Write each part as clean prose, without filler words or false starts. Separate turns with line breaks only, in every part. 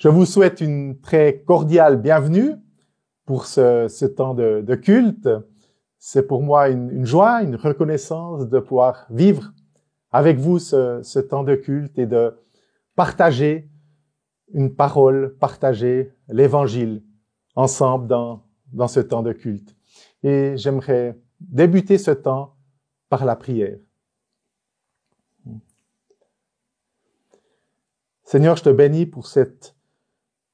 Je vous souhaite une très cordiale bienvenue pour ce temps de culte. C'est pour moi une joie, une reconnaissance de pouvoir vivre avec vous ce temps de culte et de partager une parole, partager l'Évangile ensemble dans ce temps de culte. Et j'aimerais débuter ce temps par la prière. Seigneur, je te bénis pour cette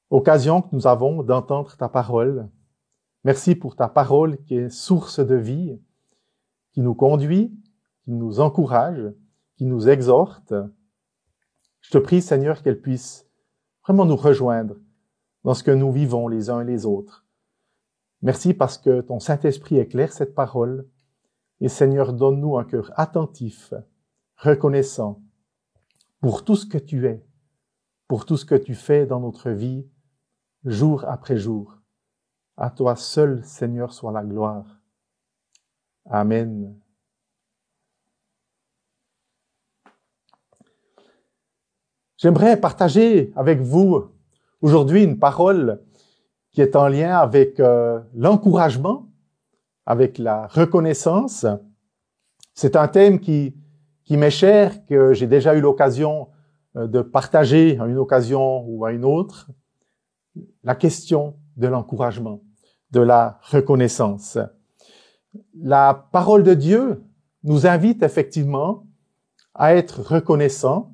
occasion que nous avons d'entendre ta parole. Merci pour ta parole qui est source de vie, qui nous conduit, qui nous encourage, qui nous exhorte. Je te prie, Seigneur, qu'elle puisse vraiment nous rejoindre dans ce que nous vivons les uns et les autres. Merci parce que ton Saint-Esprit éclaire cette parole. Et Seigneur, donne-nous un cœur attentif, reconnaissant pour tout ce que tu es, pour tout ce que tu fais dans notre vie, jour après jour. À toi seul, Seigneur, soit la gloire. Amen. J'aimerais partager avec vous aujourd'hui une parole qui est en lien avec l'encouragement, avec la reconnaissance. C'est un thème qui m'est cher, que j'ai déjà eu l'occasion de partager à une occasion ou à une autre. La question de l'encouragement, de la reconnaissance. La parole de Dieu nous invite effectivement à être reconnaissants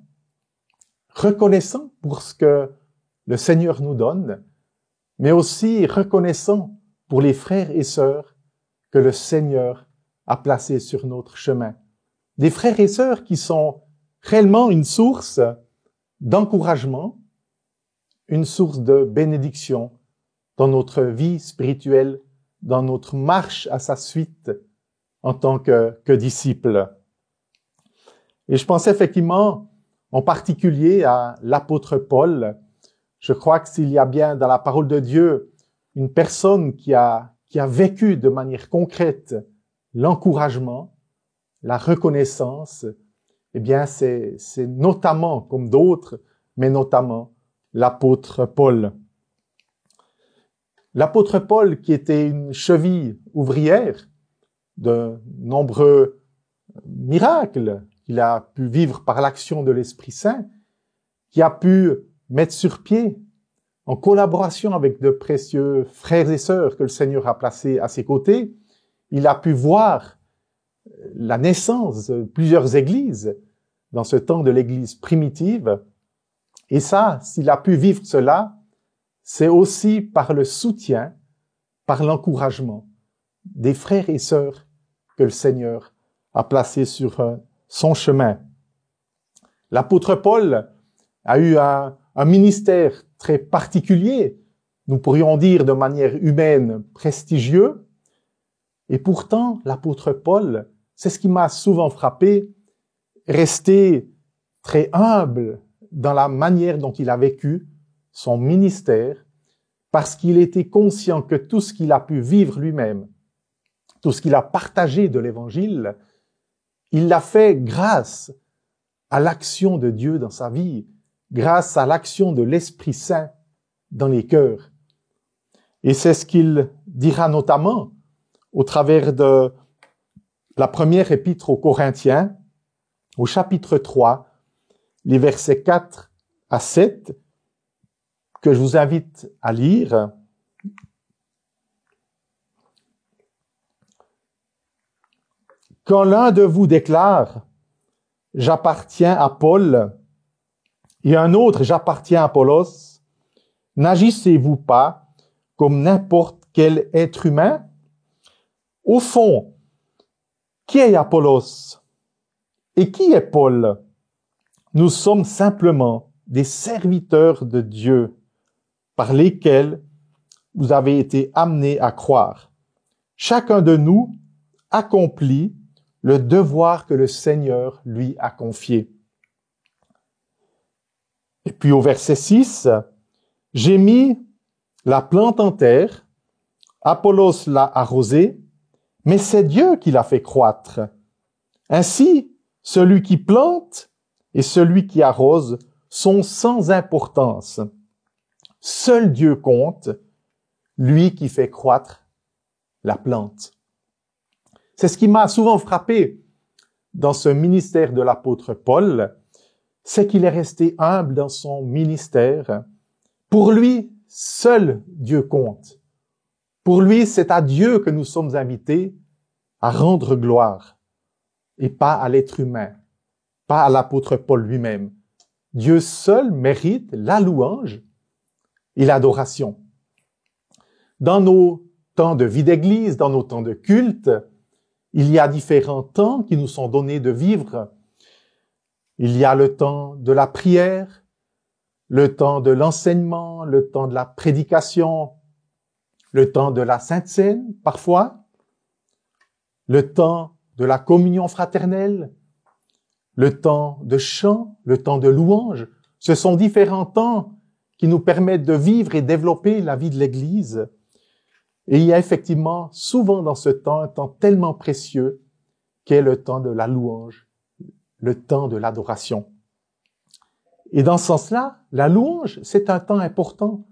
pour ce que le Seigneur nous donne, mais aussi reconnaissants pour les frères et sœurs que le Seigneur a placés sur notre chemin. Des frères et sœurs qui sont réellement une source d'encouragement, une source de bénédiction dans notre vie spirituelle, dans notre marche à sa suite en tant que disciples. Et je pense effectivement en particulier à l'apôtre Paul. Je crois que s'il y a bien dans la parole de Dieu une personne qui a vécu de manière concrète l'encouragement, la reconnaissance, eh bien c'est notamment, comme d'autres, mais notamment l'apôtre Paul. L'apôtre Paul, qui était une cheville ouvrière de nombreux miracles qu'il a pu vivre par l'action de l'Esprit Saint, qui a pu mettre sur pied, en collaboration avec de précieux frères et sœurs que le Seigneur a placés à ses côtés, il a pu voir la naissance de plusieurs églises dans ce temps de l'Église primitive. Et ça, s'il a pu vivre cela, c'est aussi par le soutien, par l'encouragement des frères et sœurs que le Seigneur a placés sur son chemin. L'apôtre Paul a eu un ministère très particulier, nous pourrions dire de manière humaine prestigieux, et pourtant l'apôtre Paul, c'est ce qui m'a souvent frappé, resté très humble dans la manière dont il a vécu son ministère, parce qu'il était conscient que tout ce qu'il a pu vivre lui-même, tout ce qu'il a partagé de l'Évangile, il l'a fait grâce à l'action de Dieu dans sa vie, grâce à l'action de l'Esprit Saint dans les cœurs. Et c'est ce qu'il dira notamment au travers de la première épître aux Corinthiens, au chapitre 3, les versets 4 à 7, que je vous invite à lire. Quand l'un de vous déclare « J'appartiens à Paul » et un autre « J'appartiens à Apollos », n'agissez-vous pas comme n'importe quel être humain? Au fond, qui est Apollos et qui est Paul? Nous sommes simplement des serviteurs de Dieu par lesquels vous avez été amenés à croire. Chacun de nous accomplit le devoir que le Seigneur lui a confié. Et puis au verset 6, « J'ai mis la plante en terre, Apollos l'a arrosée, mais c'est Dieu qui l'a fait croître. Ainsi, celui qui plante et celui qui arrose sont sans importance. Seul Dieu compte, lui qui fait croître la plante. C'est ce qui m'a souvent frappé dans ce ministère de l'apôtre Paul, c'est qu'il est resté humble dans son ministère. Pour lui, seul Dieu compte. Pour lui, c'est à Dieu que nous sommes invités à rendre gloire et pas à l'être humain, pas à l'apôtre Paul lui-même. Dieu seul mérite la louange et l'adoration. Dans nos temps de vie d'église, dans nos temps de culte, il y a différents temps qui nous sont donnés de vivre. Il y a le temps de la prière, le temps de l'enseignement, le temps de la prédication, le temps de la Sainte Seine, parfois, le temps de la communion fraternelle, le temps de chant, le temps de louange. Ce sont différents temps qui nous permettent de vivre et développer la vie de l'Église. Et il y a effectivement souvent dans ce temps un temps tellement précieux qu'est le temps de la louange, le temps de l'adoration. Et dans ce sens-là, la louange, c'est un temps important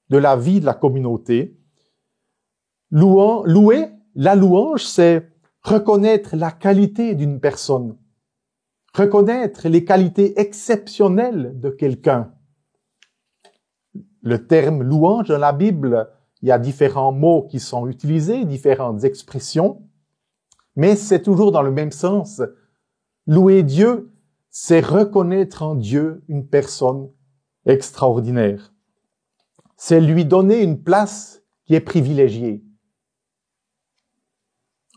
de la vie de la communauté. Louer, la louange, c'est reconnaître la qualité d'une personne, reconnaître les qualités exceptionnelles de quelqu'un. Le terme louange dans la Bible, il y a différents mots qui sont utilisés, différentes expressions, mais c'est toujours dans le même sens. Louer Dieu, c'est reconnaître en Dieu une personne extraordinaire. C'est lui donner une place qui est privilégiée.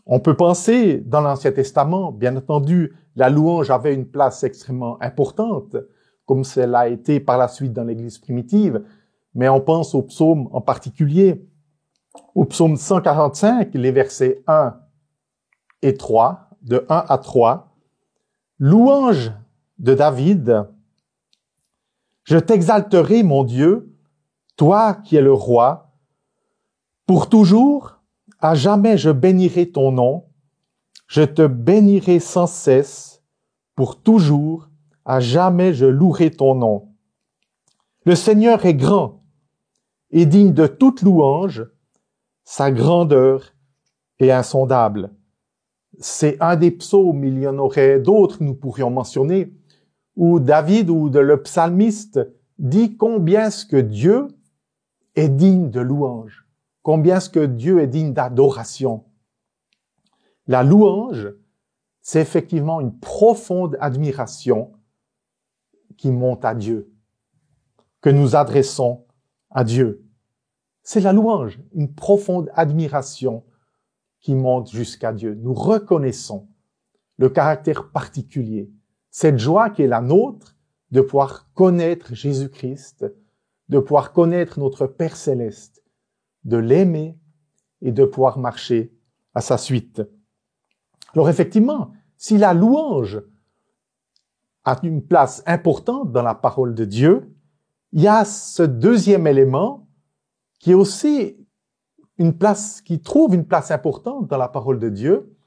On peut penser, dans l'Ancien Testament, bien entendu, la louange avait une place extrêmement importante, comme cela a été par la suite dans l'Église primitive, mais on pense au psaume en particulier. Au psaume 145, les versets 1 et 3, de 1 à 3, louange de David. Je t'exalterai, mon Dieu, toi qui es le roi. Pour toujours, à jamais je bénirai ton nom. Je te bénirai sans cesse. Pour toujours, à jamais je louerai ton nom. Le Seigneur est grand et digne de toute louange. Sa grandeur est insondable. C'est un des psaumes, il y en aurait d'autres que nous pourrions mentionner, où David ou le psalmiste dit combien est-ce que Dieu est digne de louange, combien est-ce que Dieu est digne d'adoration. La louange, c'est effectivement une profonde admiration qui monte à Dieu, que nous adressons à Dieu. C'est la louange, une profonde admiration qui monte jusqu'à Dieu. Nous reconnaissons le caractère particulier, cette joie qui est la nôtre de pouvoir connaître Jésus-Christ, de pouvoir connaître notre Père céleste, de l'aimer et de pouvoir marcher à sa suite. Alors effectivement, si la louange a une place importante dans la parole de Dieu, il y a ce deuxième élément qui est aussi qui trouve une place importante dans la parole de Dieu,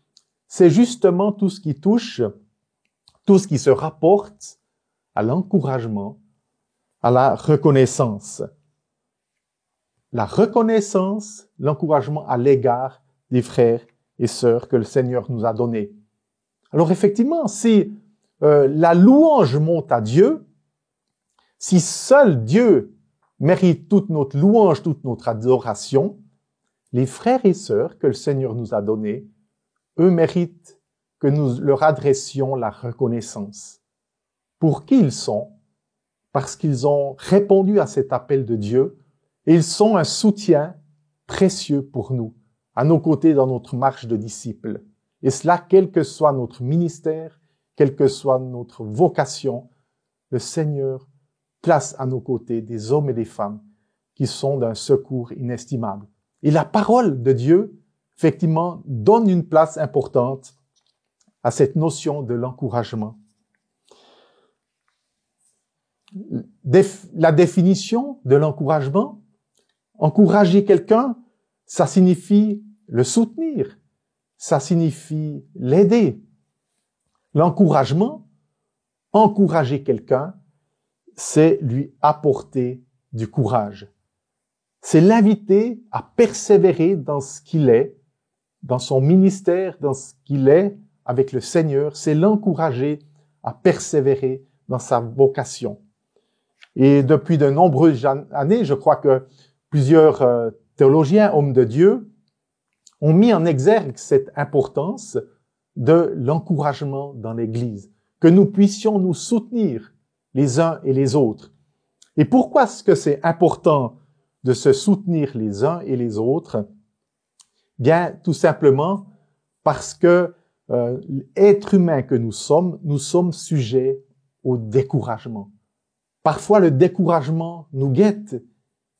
c'est justement tout ce qui touche, tout ce qui se rapporte à l'encouragement, à la reconnaissance. La reconnaissance, l'encouragement à l'égard des frères et sœurs que le Seigneur nous a donnés. Alors effectivement, si la louange monte à Dieu, si seul Dieu mérite toute notre louange, toute notre adoration, les frères et sœurs que le Seigneur nous a donnés, eux méritent que nous leur adressions la reconnaissance. Pour qui ils sont? Parce qu'ils ont répondu à cet appel de Dieu et ils sont un soutien précieux pour nous, à nos côtés dans notre marche de disciples. Et cela, quel que soit notre ministère, quelle que soit notre vocation, le Seigneur place à nos côtés des hommes et des femmes qui sont d'un secours inestimable. Et la parole de Dieu, effectivement, donne une place importante à cette notion de l'encouragement. La définition de l'encouragement, encourager quelqu'un, ça signifie le soutenir, ça signifie l'aider. L'encouragement, encourager quelqu'un, c'est lui apporter du courage. c'est l'inviter à persévérer dans ce qu'il est, dans son ministère, dans ce qu'il est avec le Seigneur. C'est l'encourager à persévérer dans sa vocation. Et depuis de nombreuses années, je crois que plusieurs théologiens, hommes de Dieu, ont mis en exergue cette importance de l'encouragement dans l'Église, que nous puissions nous soutenir les uns et les autres. Et pourquoi est-ce que c'est important de se soutenir les uns et les autres? Bien, tout simplement parce que être humain que nous sommes sujets au découragement. Parfois, le découragement nous guette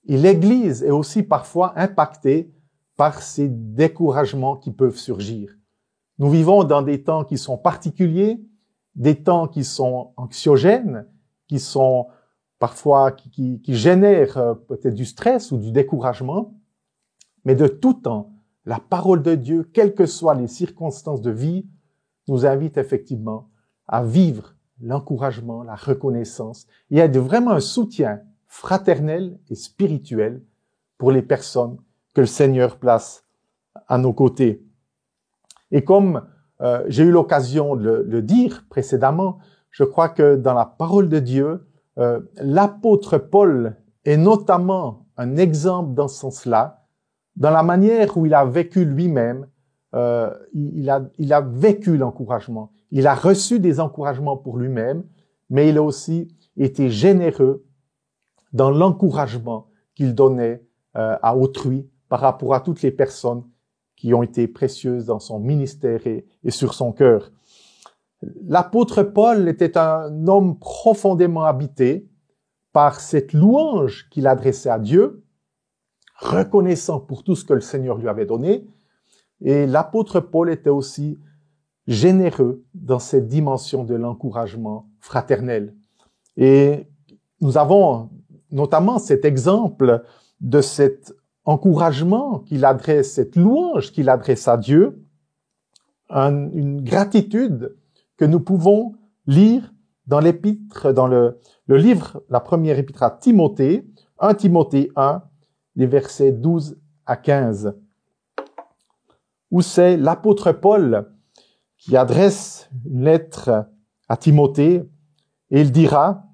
et l'Église est aussi parfois impactée par ces découragements qui peuvent surgir. Nous vivons dans des temps qui sont particuliers, des temps qui sont anxiogènes, qui sont parfois qui génèrent peut-être du stress ou du découragement, mais de tout temps, la parole de Dieu, quelles que soient les circonstances de vie, nous invite effectivement à vivre l'encouragement, la reconnaissance et à être vraiment un soutien fraternel et spirituel pour les personnes que le Seigneur place à nos côtés. Et comme j'ai eu l'occasion de le dire précédemment, je crois que dans la parole de Dieu, l'apôtre Paul est notamment un exemple dans ce sens-là, dans la manière où il a vécu lui-même, il a vécu l'encouragement. Il a reçu des encouragements pour lui-même, mais il a aussi été généreux dans l'encouragement qu'il donnait à autrui par rapport à toutes les personnes qui ont été précieuses dans son ministère et sur son cœur. L'apôtre Paul était un homme profondément habité par cette louange qu'il adressait à Dieu, reconnaissant pour tout ce que le Seigneur lui avait donné. Et l'apôtre Paul était aussi généreux dans cette dimension de l'encouragement fraternel. Et nous avons notamment cet exemple de cet encouragement qu'il adresse, cette louange qu'il adresse à Dieu, une gratitude que nous pouvons lire dans l'épître, dans le livre, la première épître à Timothée, 1 Timothée 1, les versets 12 à 15, où c'est l'apôtre Paul qui adresse une lettre à Timothée et il dira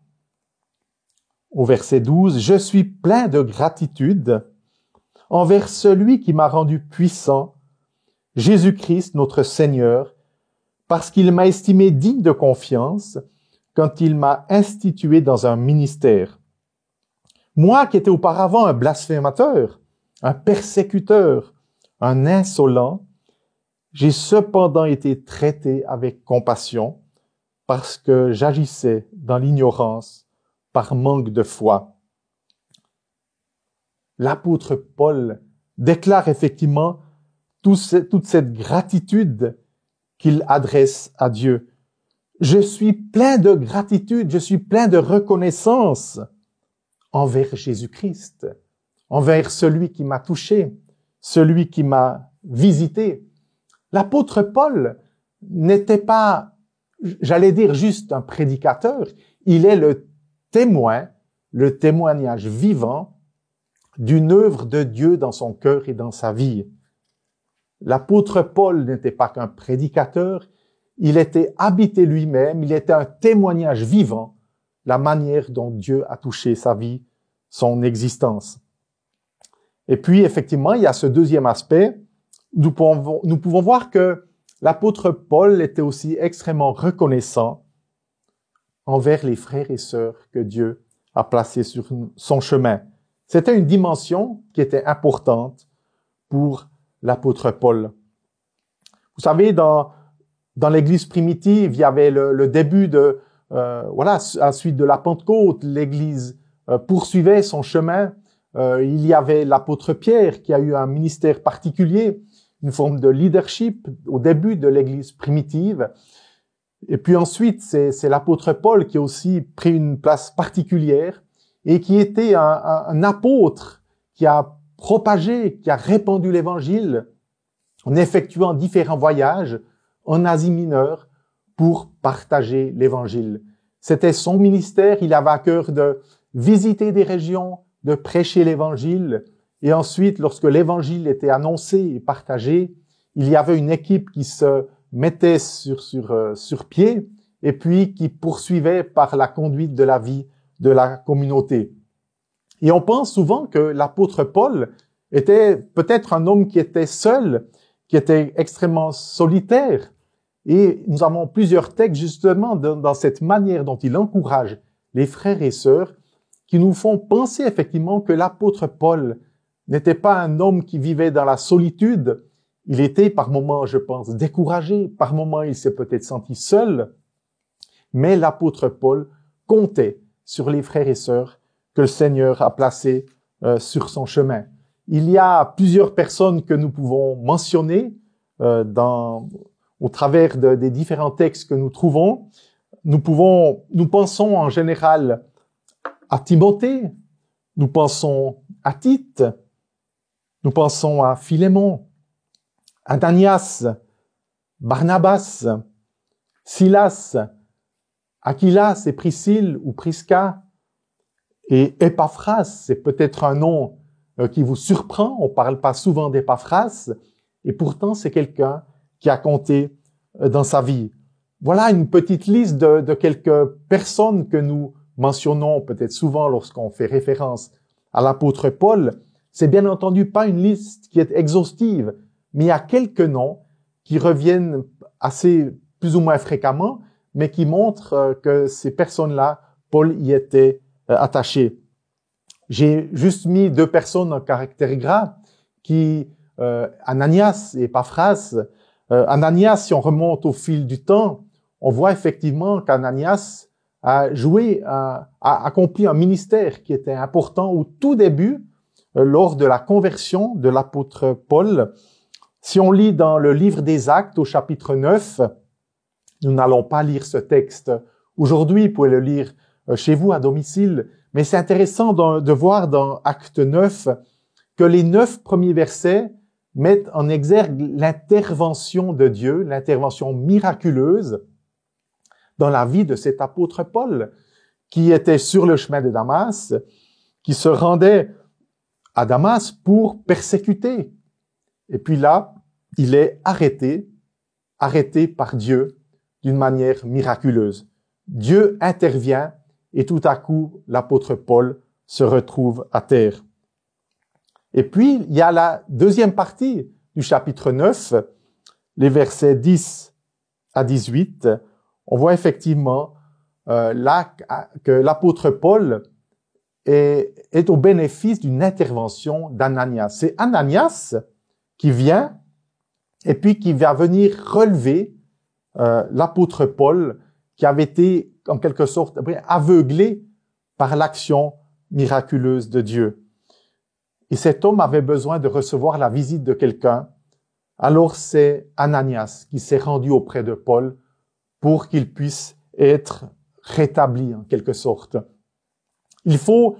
au verset 12, « Je suis plein de gratitude envers celui qui m'a rendu puissant, Jésus-Christ notre Seigneur, parce qu'il m'a estimé digne de confiance quand il m'a institué dans un ministère. Moi qui étais auparavant un blasphémateur, un persécuteur, un insolent, j'ai cependant été traité avec compassion parce que j'agissais dans l'ignorance par manque de foi. » L'apôtre Paul déclare effectivement toute cette gratitude qu'il adresse à Dieu. Je suis plein de gratitude, je suis plein de reconnaissance envers Jésus-Christ, envers celui qui m'a touché, celui qui m'a visité. L'apôtre Paul n'était pas, j'allais dire, juste un prédicateur. Il est le témoin, le témoignage vivant d'une œuvre de Dieu dans son cœur et dans sa vie. L'apôtre Paul n'était pas qu'un prédicateur, il était habité lui-même, il était un témoignage vivant, la manière dont Dieu a touché sa vie, son existence. Et puis, effectivement, il y a ce deuxième aspect. Nous pouvons voir que l'apôtre Paul était aussi extrêmement reconnaissant envers les frères et sœurs que Dieu a placés sur son chemin. C'était une dimension qui était importante pour l'apôtre Paul. Vous savez, dans l'Église primitive, il y avait le début de, à la suite de la Pentecôte, l'Église poursuivait son chemin. Il y avait l'apôtre Pierre qui a eu un ministère particulier, une forme de leadership au début de l'Église primitive. Et puis ensuite, c'est l'apôtre Paul qui a aussi pris une place particulière et qui était un apôtre qui a propagé, qui a répandu l'Évangile en effectuant différents voyages en Asie mineure pour partager l'Évangile. C'était son ministère, il avait à cœur de visiter des régions, de prêcher l'Évangile, Et ensuite, lorsque l'évangile était annoncé et partagé, il y avait une équipe qui se mettait sur pied et puis qui poursuivait par la conduite de la vie de la communauté. Et on pense souvent que l'apôtre Paul était peut-être un homme qui était seul, qui était extrêmement solitaire. Et nous avons plusieurs textes justement dans cette manière dont il encourage les frères et sœurs qui nous font penser effectivement que l'apôtre Paul n'était pas un homme qui vivait dans la solitude. Il était par moments, je pense, découragé. Par moments, il s'est peut-être senti seul. Mais l'apôtre Paul comptait sur les frères et sœurs que le Seigneur a placés sur son chemin. Il y a plusieurs personnes que nous pouvons mentionner au travers des différents textes que nous trouvons. Nous pensons en général à Timothée, nous pensons à Tite, nous pensons à Philémon, Ananias, Barnabas, Silas, Aquilas et Priscille ou Prisca, et Épaphras, c'est peut-être un nom qui vous surprend, on parle pas souvent d'Épaphras, et pourtant c'est quelqu'un qui a compté dans sa vie. Voilà une petite liste de quelques personnes que nous mentionnons peut-être souvent lorsqu'on fait référence à l'apôtre Paul. C'est bien entendu pas une liste qui est exhaustive, mais il y a quelques noms qui reviennent assez plus ou moins fréquemment, mais qui montrent que ces personnes-là, Paul y était attaché. J'ai juste mis 2 personnes en caractère gras, Ananias et Épaphras. Ananias, si on remonte au fil du temps, on voit effectivement qu'Ananias a accompli un ministère qui était important au tout début, lors de la conversion de l'apôtre Paul. Si on lit dans le livre des Actes au chapitre 9, nous n'allons pas lire ce texte aujourd'hui, vous pouvez le lire chez vous à domicile, mais c'est intéressant de voir dans Acte 9 que les 9 premiers versets mettent en exergue l'intervention de Dieu, l'intervention miraculeuse dans la vie de cet apôtre Paul, qui était sur le chemin de Damas, qui se rendait à Damas pour persécuter. Et puis là, il est arrêté par Dieu d'une manière miraculeuse. Dieu intervient et tout à coup, l'apôtre Paul se retrouve à terre. Et puis, il y a la deuxième partie du chapitre 9, les versets 10 à 18. On voit effectivement là que l'apôtre Paul est au bénéfice d'une intervention d'Ananias. C'est Ananias qui vient et puis qui va venir relever l'apôtre Paul qui avait été en quelque sorte aveuglé par l'action miraculeuse de Dieu. Et cet homme avait besoin de recevoir la visite de quelqu'un. Alors c'est Ananias qui s'est rendu auprès de Paul pour qu'il puisse être rétabli en quelque sorte. Il faut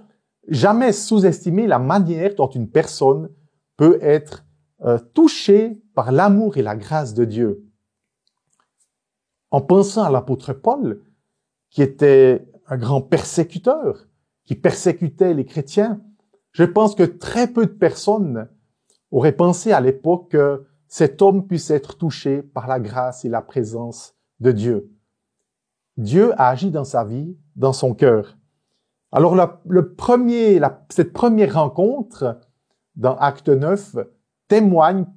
jamais sous-estimer la manière dont une personne peut être touchée par l'amour et la grâce de Dieu. En pensant à l'apôtre Paul, qui était un grand persécuteur, qui persécutait les chrétiens, je pense que très peu de personnes auraient pensé à l'époque que cet homme puisse être touché par la grâce et la présence de Dieu. Dieu a agi dans sa vie, dans son cœur. Alors cette première rencontre dans Acte 9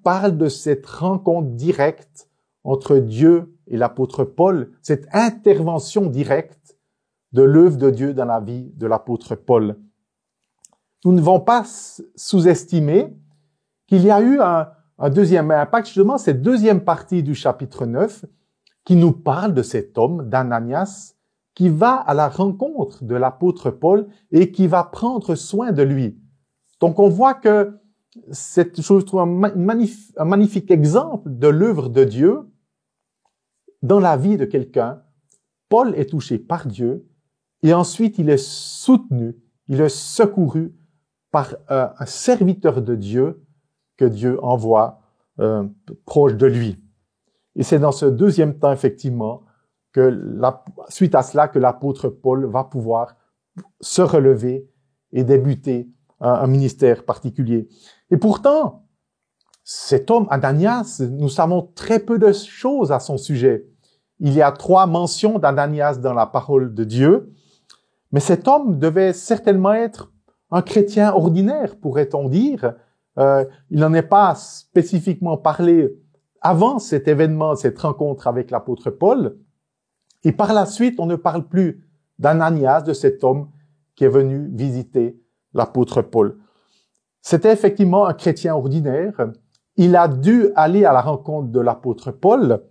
parle de cette rencontre directe entre Dieu et l'apôtre Paul, cette intervention directe de l'œuvre de Dieu dans la vie de l'apôtre Paul. Nous ne devons pas sous-estimer qu'il y a eu un deuxième impact, justement cette deuxième partie du chapitre 9, qui nous parle de cet homme, d'Ananias, qui va à la rencontre de l'apôtre Paul et qui va prendre soin de lui. Donc on voit que c'est, je trouve, un magnifique exemple de l'œuvre de Dieu dans la vie de quelqu'un. Paul est touché par Dieu et ensuite il est soutenu, il est secouru par un serviteur de Dieu que Dieu envoie proche de lui. Et c'est dans ce deuxième temps, effectivement, suite à cela, que l'apôtre Paul va pouvoir se relever et débuter un ministère particulier. Et pourtant, cet homme, Ananias, nous savons très peu de choses à son sujet. Il y a 3 mentions d'Ananias dans la parole de Dieu, mais cet homme devait certainement être un chrétien ordinaire, pourrait-on dire. Il n'en est pas spécifiquement parlé avant cet événement, cette rencontre avec l'apôtre Paul. Et par la suite, on ne parle plus d'Ananias, de cet homme qui est venu visiter l'apôtre Paul. C'était effectivement un chrétien ordinaire. Il a dû aller à la rencontre de l'apôtre Paul.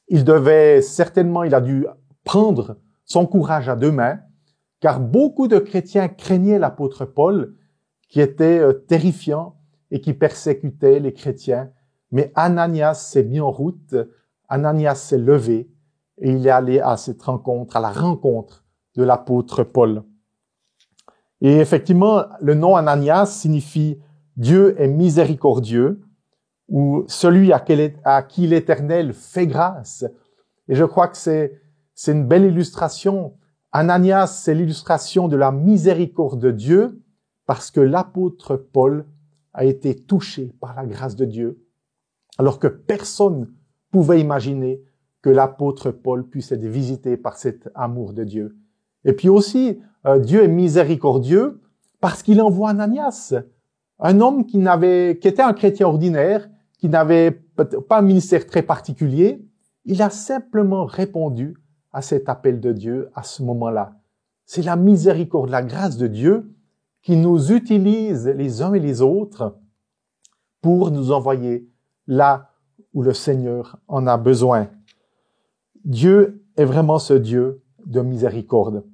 Il a dû prendre son courage à 2 mains, car beaucoup de chrétiens craignaient l'apôtre Paul, qui était terrifiant et qui persécutait les chrétiens. Mais Ananias s'est mis en route, Ananias s'est levé, et il est allé à cette rencontre, à la rencontre de l'apôtre Paul. Et effectivement, le nom Ananias signifie « Dieu est miséricordieux » ou « celui à qui l'Éternel fait grâce ». Et je crois que c'est une belle illustration. Ananias, c'est l'illustration de la miséricorde de Dieu parce que l'apôtre Paul a été touché par la grâce de Dieu, alors que personne pouvait imaginer que l'apôtre Paul puisse être visité par cet amour de Dieu. Et puis aussi, Dieu est miséricordieux parce qu'il envoie Ananias, un homme qui était un chrétien ordinaire, qui n'avait pas un ministère très particulier. Il a simplement répondu à cet appel de Dieu à ce moment-là. C'est la miséricorde, la grâce de Dieu qui nous utilise les uns et les autres pour nous envoyer là où le Seigneur en a besoin. Dieu est vraiment ce Dieu de miséricorde.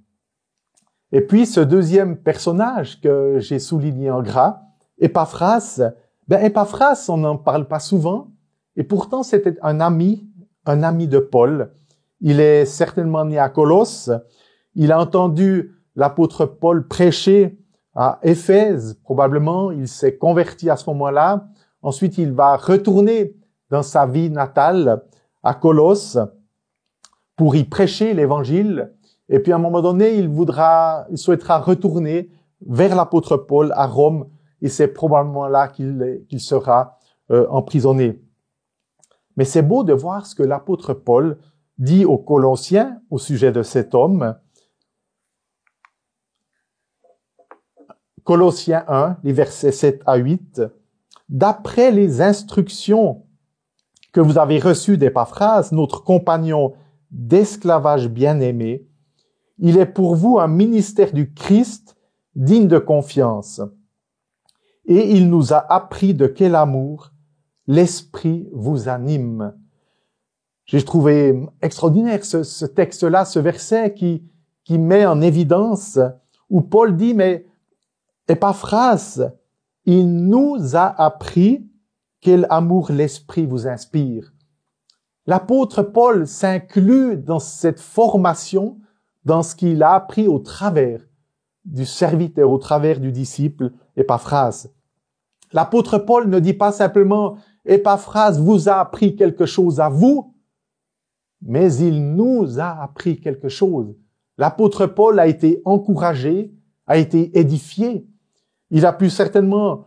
Et puis, ce deuxième personnage que j'ai souligné en gras, Épaphras, Épaphras, on n'en parle pas souvent, et pourtant c'était un ami de Paul. Il est certainement né à Colosse. Il a entendu l'apôtre Paul prêcher à Éphèse, probablement. Il s'est converti à ce moment-là. Ensuite, il va retourner dans sa vie natale à Colosse pour y prêcher l'évangile. Et puis, à un moment donné, il souhaitera retourner vers l'apôtre Paul à Rome. Et c'est probablement là qu'il sera emprisonné. Mais c'est beau de voir ce que l'apôtre Paul dit aux Colossiens au sujet de cet homme. Colossiens 1, les versets 7 à 8. « D'après les instructions que vous avez reçues d'Épaphras, notre compagnon d'esclavage bien-aimé, il est pour vous un ministère du Christ digne de confiance. Et il nous a appris de quel amour l'Esprit vous anime. » J'ai trouvé extraordinaire ce texte-là, ce verset qui met en évidence, où Paul dit, mais Épaphras, il nous a appris quel amour l'Esprit vous inspire. L'apôtre Paul s'inclut dans cette formation, dans ce qu'il a appris au travers du serviteur, au travers du disciple Épaphras. L'apôtre Paul ne dit pas simplement « Épaphras vous a appris quelque chose à vous », mais il nous a appris quelque chose. L'apôtre Paul a été encouragé, a été édifié. Il a pu certainement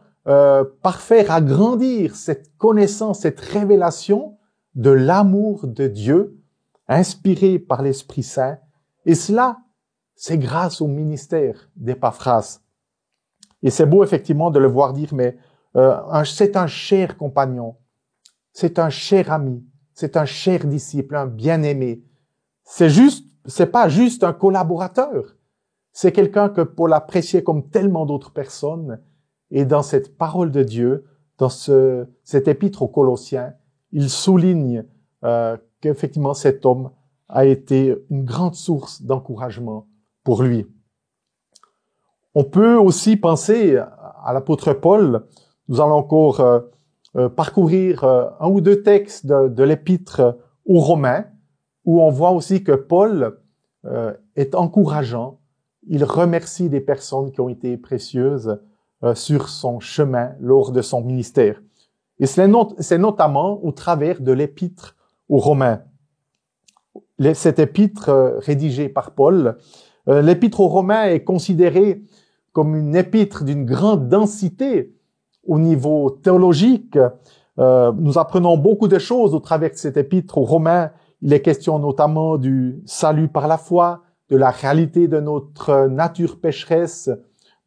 parfaire, agrandir cette connaissance, cette révélation de l'amour de Dieu, inspiré par l'Esprit Saint. Et cela, c'est grâce au ministère d'Épaphras. Et c'est beau effectivement de le voir dire, mais c'est un cher compagnon, c'est un cher ami, c'est un cher disciple, un bien-aimé. C'est pas juste un collaborateur. C'est quelqu'un que Paul appréciait comme tellement d'autres personnes. Et dans cette parole de Dieu, dans cet épître aux Colossiens, il souligne qu'effectivement cet homme a été une grande source d'encouragement pour lui. On peut aussi penser à l'apôtre Paul. Nous allons encore parcourir un ou deux textes de l'épître aux Romains, où on voit aussi que Paul est encourageant. Il remercie des personnes qui ont été précieuses sur son chemin lors de son ministère. Et c'est notamment au travers de l'épître aux Romains. Cette épître rédigée par Paul, l'épître aux Romains est considérée comme une épître d'une grande densité au niveau théologique. Nous apprenons beaucoup de choses au travers de cette épître aux Romains. Il est question notamment du salut par la foi, de la réalité de notre nature pécheresse,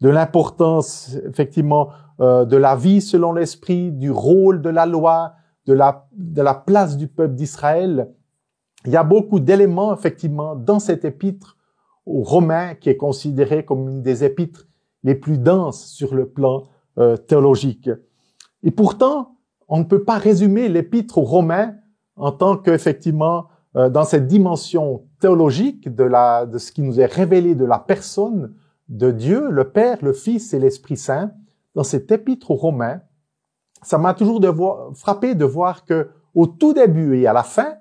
de l'importance effectivement de la vie selon l'esprit, du rôle de la loi, de la place du peuple d'Israël. Il y a beaucoup d'éléments effectivement dans cette épître aux Romains qui est considérée comme une des épîtres les plus denses sur le plan théologique. Et pourtant, on ne peut pas résumer l'épître aux Romains en tant qu'effectivement dans cette dimension théologique de ce qui nous est révélé de la personne de Dieu, le Père, le Fils et l'Esprit Saint. Dans cette épître aux Romains, ça m'a toujours frappé de voir que au tout début et à la fin,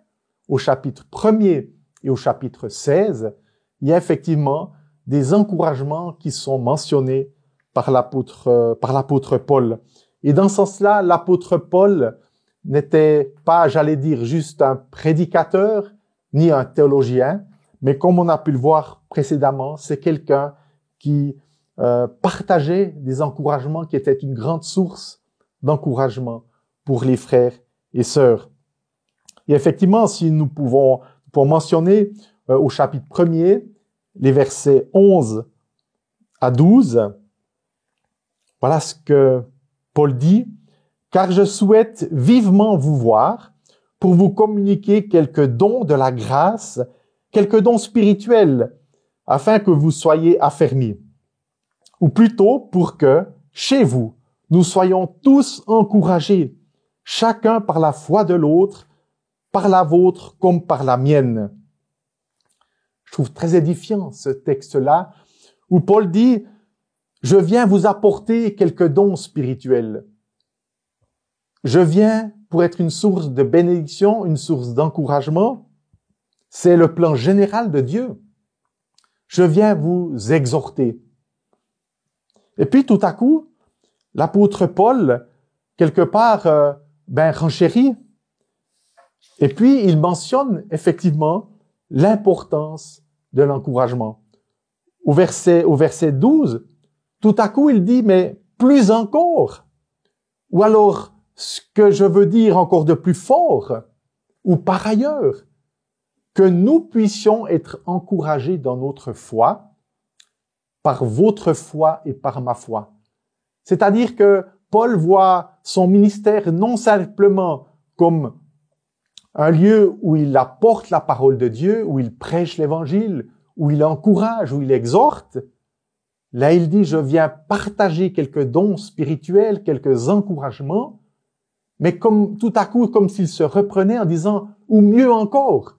au chapitre 1er et au chapitre 16, il y a effectivement des encouragements qui sont mentionnés par l'apôtre Paul. Et dans ce sens-là, l'apôtre Paul n'était pas, j'allais dire, juste un prédicateur, ni un théologien, mais comme on a pu le voir précédemment, c'est quelqu'un qui partageait des encouragements qui étaient une grande source d'encouragement pour les frères et sœurs. Et effectivement, si nous pouvons mentionner au chapitre 1er, les versets 11 à 12, voilà ce que Paul dit. « Car je souhaite vivement vous voir pour vous communiquer quelques dons de la grâce, quelques dons spirituels, afin que vous soyez affermis. Ou plutôt pour que, chez vous, nous soyons tous encouragés, chacun par la foi de l'autre, par la vôtre comme par la mienne. » Je trouve très édifiant ce texte-là, où Paul dit « Je viens vous apporter quelques dons spirituels. Je viens pour être une source de bénédiction, une source d'encouragement. C'est le plan général de Dieu. Je viens vous exhorter. » Et puis tout à coup, l'apôtre Paul, quelque part, renchérit. Et puis il mentionne effectivement l'importance de l'encouragement. Au verset 12, tout à coup il dit, mais plus encore. Ou alors, ce que je veux dire encore de plus fort, ou par ailleurs, que nous puissions être encouragés dans notre foi, par votre foi et par ma foi. C'est-à-dire que Paul voit son ministère non simplement comme un lieu où il apporte la parole de Dieu, où il prêche l'évangile, où il encourage, où il exhorte. Là, il dit, je viens partager quelques dons spirituels, quelques encouragements, mais comme tout à coup, comme s'il se reprenait en disant, ou mieux encore,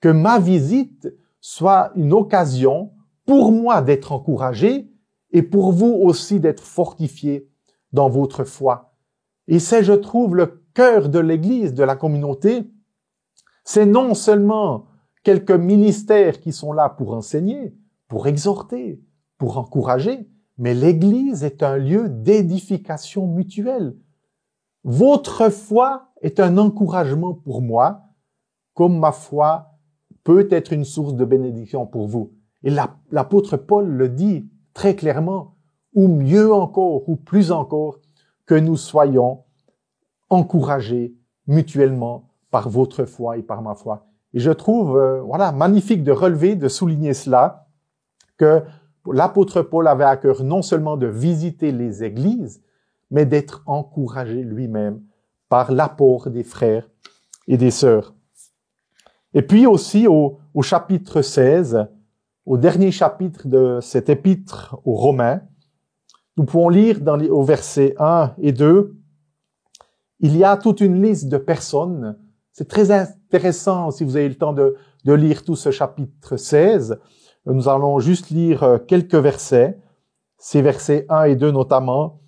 que ma visite soit une occasion pour moi d'être encouragé et pour vous aussi d'être fortifiés dans votre foi. Et c'est, je trouve, le cœur de l'Église, de la communauté. C'est non seulement quelques ministères qui sont là pour enseigner, pour exhorter, pour encourager, mais l'Église est un lieu d'édification mutuelle. Votre foi est un encouragement pour moi, comme ma foi peut être une source de bénédiction pour vous. Et l'apôtre Paul le dit très clairement, ou mieux encore, ou plus encore, que nous soyons encouragés mutuellement par votre foi et par ma foi. Et je trouve, magnifique de relever, de souligner cela, que l'apôtre Paul avait à cœur non seulement de visiter les églises, mais d'être encouragé lui-même par l'apport des frères et des sœurs. Et puis aussi au chapitre 16, au dernier chapitre de cette épître aux Romains, nous pouvons lire au verset 1 et 2, il y a toute une liste de personnes. C'est très intéressant si vous avez le temps de lire tout ce chapitre 16. Nous allons juste lire quelques versets, ces versets 1 et 2 notamment.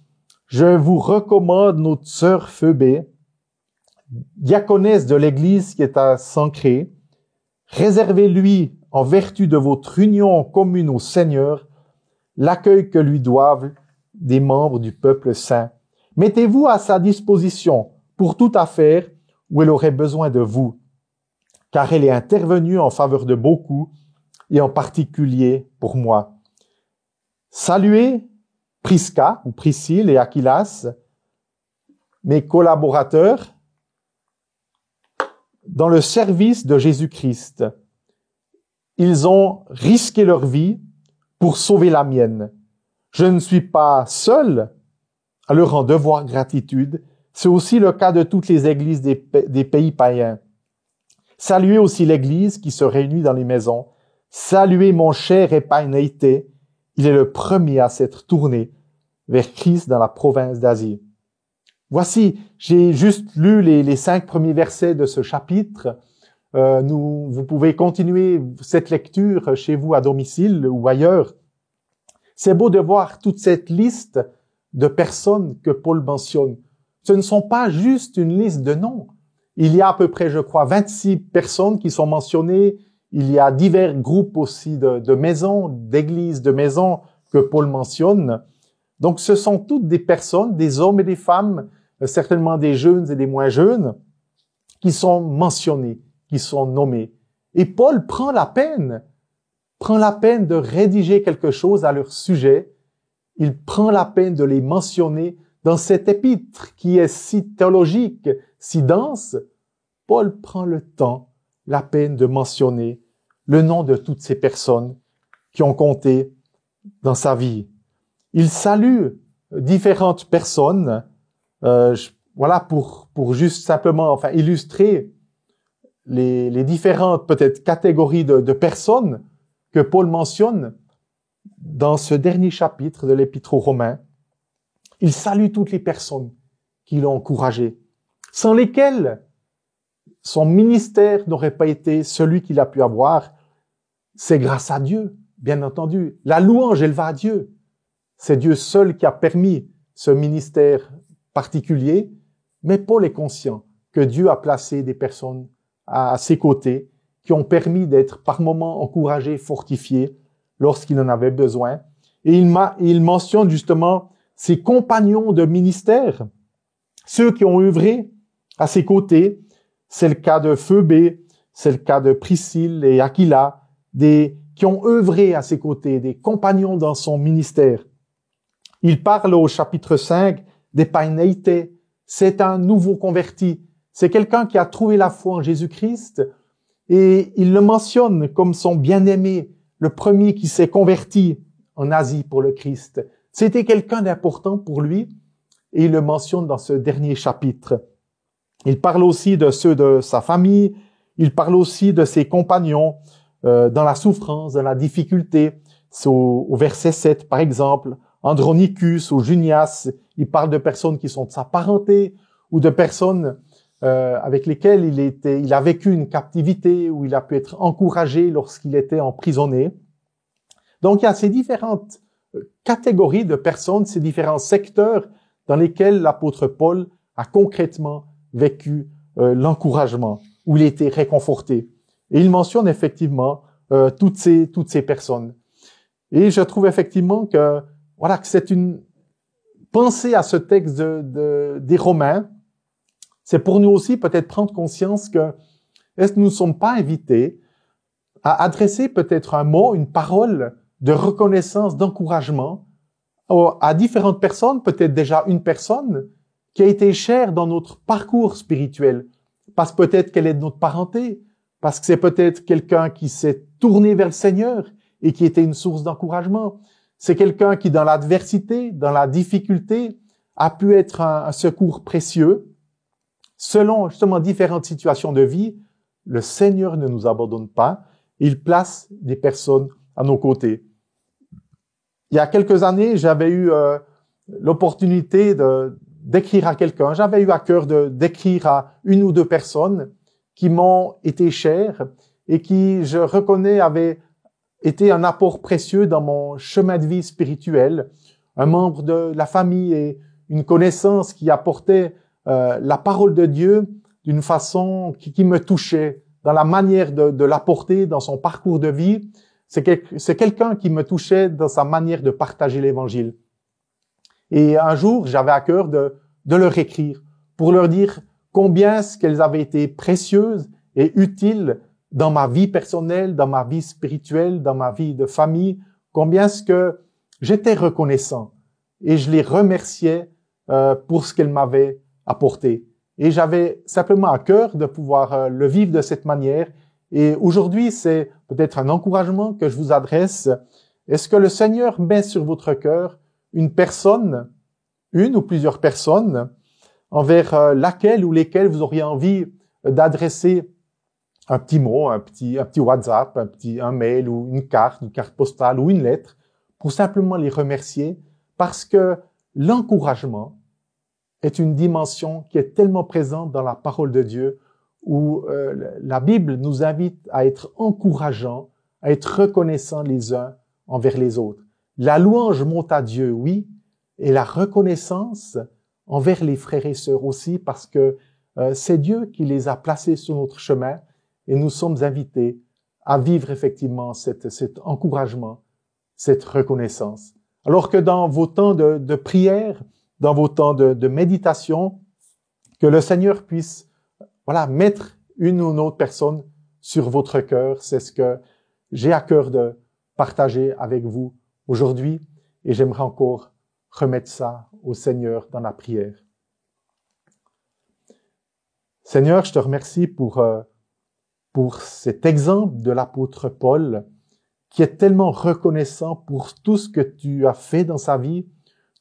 « Je vous recommande notre sœur Phoebé, diaconesse de l'Église qui est à Sancrée. Réservez-lui, en vertu de votre union commune au Seigneur, l'accueil que lui doivent des membres du peuple saint. Mettez-vous à sa disposition pour toute affaire où elle aurait besoin de vous, car elle est intervenue en faveur de beaucoup, et en particulier pour moi. » Saluez Prisca ou Priscille et Aquilas, mes collaborateurs dans le service de Jésus-Christ. Ils ont risqué leur vie pour sauver la mienne. Je ne suis pas seul à leur en devoir gratitude. C'est aussi le cas de toutes les églises des pays païens. Saluez aussi l'église qui se réunit dans les maisons. Saluez mon cher Epaineité. Il est le premier à s'être tourné vers Christ dans la province d'Asie. Voici, j'ai juste lu les 5 premiers versets de ce chapitre. Vous pouvez continuer cette lecture chez vous à domicile ou ailleurs. C'est beau de voir toute cette liste de personnes que Paul mentionne. Ce ne sont pas juste une liste de noms. Il y a à peu près, je crois, 26 personnes qui sont mentionnées. Il y a divers groupes aussi de maisons, d'églises, de maisons que Paul mentionne. Donc, ce sont toutes des personnes, des hommes et des femmes, certainement des jeunes et des moins jeunes, qui sont mentionnés, qui sont nommés. Et Paul prend la peine de rédiger quelque chose à leur sujet. Il prend la peine de les mentionner dans cet épître qui est si théologique, si dense. Paul prend le temps, la peine de mentionner le nom de toutes ces personnes qui ont compté dans sa vie. Il salue différentes personnes, voilà, pour juste simplement, illustrer les différentes peut-être catégories de personnes que Paul mentionne dans ce dernier chapitre de l'Épître aux Romains. Il salue toutes les personnes qui l'ont encouragé, sans lesquelles son ministère n'aurait pas été celui qu'il a pu avoir. C'est grâce à Dieu, bien entendu. La louange, elle va à Dieu. C'est Dieu seul qui a permis ce ministère particulier, mais Paul est conscient que Dieu a placé des personnes à ses côtés qui ont permis d'être par moments encouragés, fortifiés lorsqu'il en avait besoin. Et il mentionne justement ses compagnons de ministère, ceux qui ont œuvré à ses côtés. C'est le cas de Phoebé, c'est le cas de Priscille et Aquila, qui ont œuvré à ses côtés, des compagnons dans son ministère. Il parle au chapitre 5 d'Epaineité. C'est un nouveau converti. C'est quelqu'un qui a trouvé la foi en Jésus-Christ et il le mentionne comme son bien-aimé, le premier qui s'est converti en Asie pour le Christ. C'était quelqu'un d'important pour lui et il le mentionne dans ce dernier chapitre. Il parle aussi de ceux de sa famille, il parle aussi de ses compagnons dans la souffrance, dans la difficulté. C'est au verset 7 par exemple, Andronicus ou Junias, il parle de personnes qui sont de sa parenté ou de personnes avec lesquelles il a vécu une captivité où il a pu être encouragé lorsqu'il était emprisonné. Donc il y a ces différentes catégories de personnes, ces différents secteurs dans lesquels l'apôtre Paul a concrètement vécu l'encouragement, où il a été réconforté. Et il mentionne effectivement toutes ces personnes. Et je trouve effectivement que c'est une pensée à ce texte des Romains. C'est pour nous aussi peut-être prendre conscience que est-ce que nous ne sommes pas invités à adresser peut-être un mot, une parole de reconnaissance, d'encouragement à différentes personnes, peut-être déjà une personne qui a été chère dans notre parcours spirituel, parce que peut-être qu'elle est de notre parenté, parce que c'est peut-être quelqu'un qui s'est tourné vers le Seigneur et qui était une source d'encouragement. C'est quelqu'un qui, dans l'adversité, dans la difficulté, a pu être un secours précieux. Selon justement différentes situations de vie, le Seigneur ne nous abandonne pas. Il place des personnes à nos côtés. Il y a quelques années, j'avais eu l'opportunité d'écrire à quelqu'un. J'avais eu à cœur d'écrire à une ou deux personnes qui m'ont été chères et qui, je reconnais, avaient été un apport précieux dans mon chemin de vie spirituel, un membre de la famille et une connaissance qui apportait la parole de Dieu d'une façon qui me touchait, dans la manière de l'apporter dans son parcours de vie. C'est quelqu'un qui me touchait dans sa manière de partager l'Évangile. Et un jour, j'avais à cœur de leur écrire pour leur dire combien ce qu'elles avaient été précieuses et utiles dans ma vie personnelle, dans ma vie spirituelle, dans ma vie de famille, combien ce que j'étais reconnaissant et je les remerciais pour ce qu'elles m'avaient apporté. Et j'avais simplement à cœur de pouvoir le vivre de cette manière. Et aujourd'hui, c'est peut-être un encouragement que je vous adresse. Est-ce que le Seigneur met sur votre cœur une personne, une ou plusieurs personnes, envers laquelle ou lesquelles vous auriez envie d'adresser un petit mot, un petit WhatsApp, un mail ou une carte postale ou une lettre, pour simplement les remercier, parce que l'encouragement est une dimension qui est tellement présente dans la parole de Dieu, où la Bible nous invite à être encourageants, à être reconnaissants les uns envers les autres. La louange monte à Dieu, oui, et la reconnaissance envers les frères et sœurs aussi, parce que c'est Dieu qui les a placés sur notre chemin, et nous sommes invités à vivre effectivement cet encouragement, cette reconnaissance. Alors que dans vos temps de prière, dans vos temps de méditation, que le Seigneur puisse mettre une ou une autre personne sur votre cœur. C'est ce que j'ai à cœur de partager avec vous aujourd'hui, et j'aimerais encore remettre ça au Seigneur dans la prière. Seigneur, je te remercie pour cet exemple de l'apôtre Paul, qui est tellement reconnaissant pour tout ce que tu as fait dans sa vie.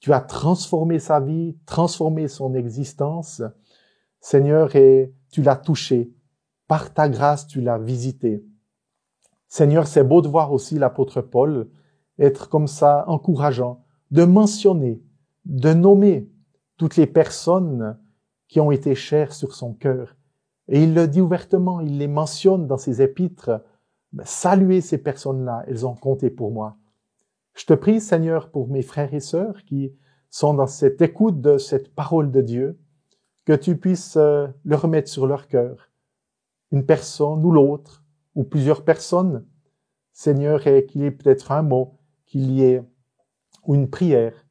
Tu as transformé sa vie, transformé son existence, Seigneur, et tu l'as touché. Par ta grâce, tu l'as visité. Seigneur, c'est beau de voir aussi l'apôtre Paul être comme ça encourageant, de mentionner, de nommer toutes les personnes qui ont été chères sur son cœur. Et il le dit ouvertement, il les mentionne dans ses épîtres. Saluez ces personnes-là, elles ont compté pour moi. Je te prie, Seigneur, pour mes frères et sœurs qui sont dans cette écoute de cette parole de Dieu, que tu puisses leur mettre sur leur cœur une personne ou l'autre, ou plusieurs personnes, Seigneur, et qu'il y ait peut-être un mot, qu'il y ait ou une prière,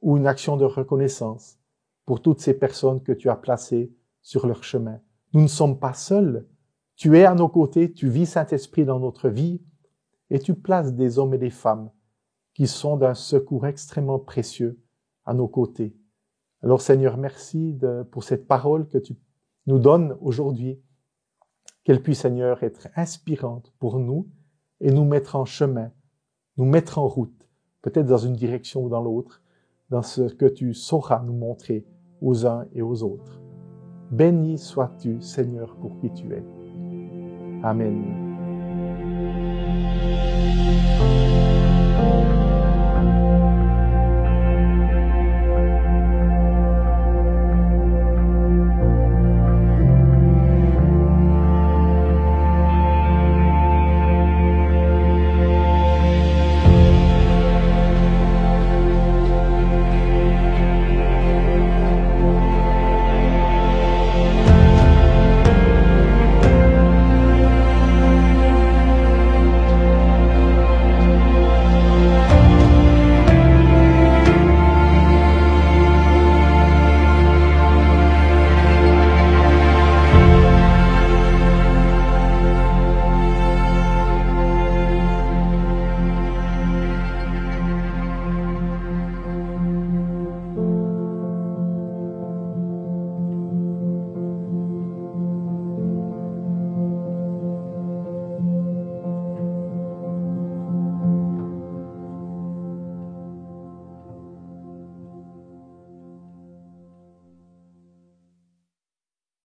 ou une action de reconnaissance pour toutes ces personnes que tu as placées sur leur chemin. Nous ne sommes pas seuls. Tu es à nos côtés, tu vis Saint-Esprit dans notre vie, et tu places des hommes et des femmes qui sont d'un secours extrêmement précieux à nos côtés. Alors Seigneur, merci pour cette parole que tu nous donnes aujourd'hui, qu'elle puisse, Seigneur, être inspirante pour nous et nous mettre en chemin, nous mettre en route, peut-être dans une direction ou dans l'autre, dans ce que tu sauras nous montrer aux uns et aux autres. Béni sois-tu, Seigneur, pour qui tu es. Amen.